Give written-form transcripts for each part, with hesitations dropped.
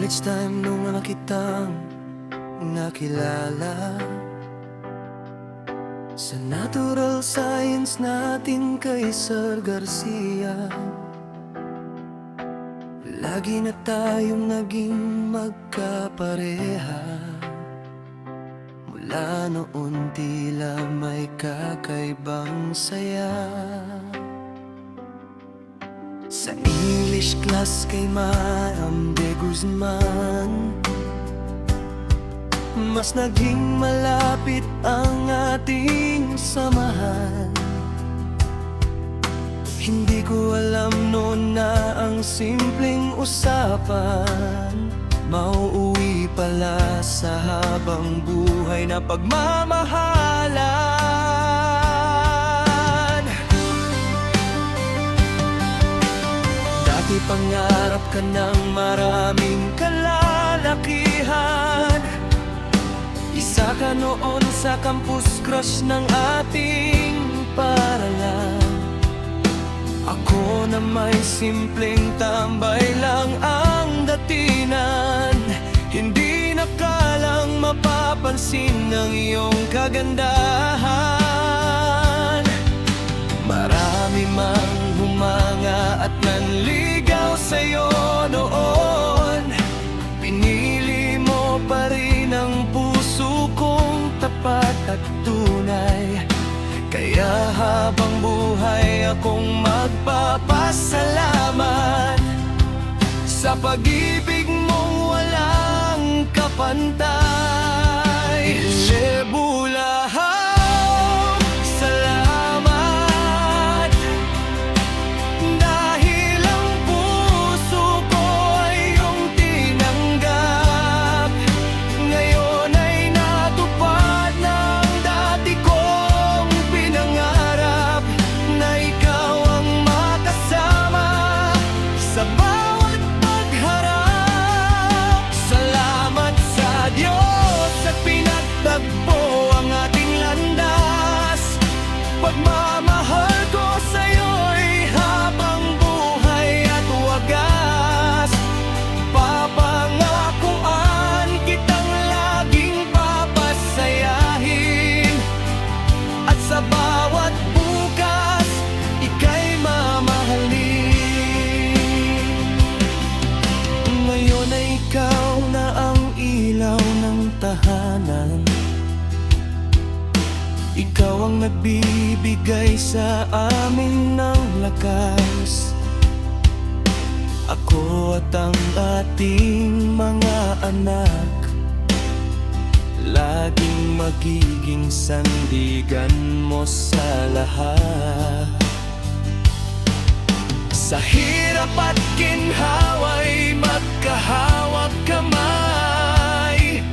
college time nung una kitang nakilala. Sa natural science natin kay Sir Garcia, lagi na tayong naging magkapareha. Mula noon tila may kakaibang saya. Sa English class kay Ma'am de Guzman, mas naging malapit ang ating samahan. Hindi ko alam noon na ang simpleng usapan mauuwi pala sa habang buhay na pagmamahalan. Dati pangarap ka ng maraming kalalakihan. Isa ka noon sa campus crush ng ating paaralan. Ako na may simpleng tambay lang ang datinan. Hindi nakalang mapapansin ang iyong kagandahan. Marami mang humanga at nanligaw sa'yo noon. Pinili mo pa rin ang puso kong tapat at tunay. Kaya habang buhay akong magpapasalamat sa pag-ibig mong walang kapantay. Lebulahaw, salamat, dahil ang puso ko ay iyong tinanggap. Ngayon ay natupad ng dati kong pinangarap, na ikaw ang makasama sa bawat pagharap. Salamat sa Diyos at pinagtagpo ang ating landas. Pagmamahal ko sa'yo'y habang buhay at wagas. Papangakuan kitang laging papasayahin, at sa bawat bukas ika'y mamahalin. Ngayon ay ikaw na ang ilaw ng tahanan. Ikaw ang nagbibigay sa amin ng lakas. Ako at ang ating mga anak laging magiging sandigan mo sa lahat. Sa hirap at ginhawa'y magkahawak kamay.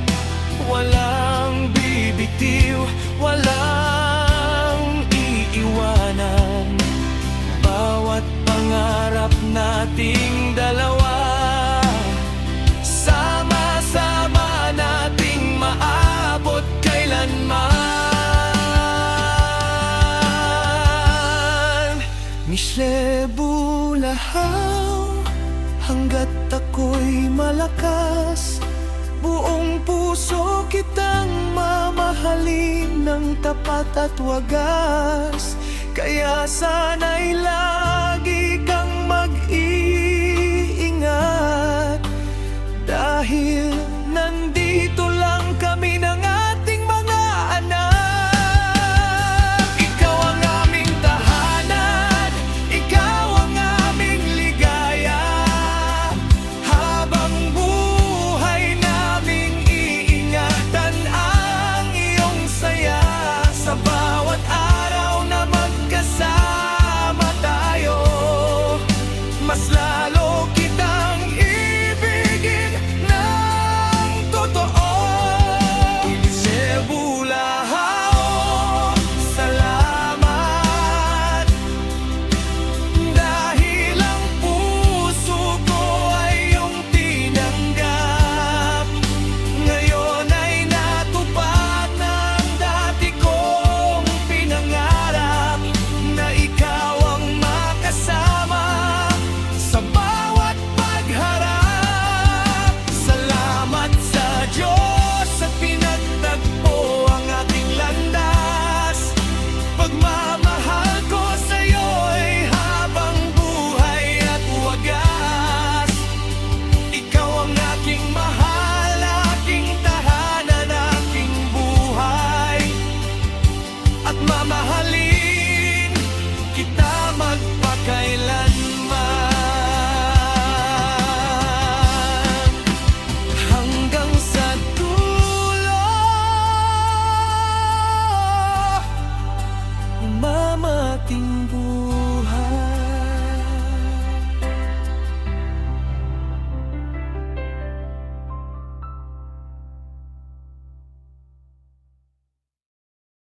Walang bibitiw, walang iiwanan. Bawat pangarap nating dalawa, sama-sama nating maabot kailanman. Miss Lebulahaw, hanggat ako'y malakas, buong puso kitang mamahalin ng tapat at wagas. Kaya sana'y lagi kang mag-iingat, dahil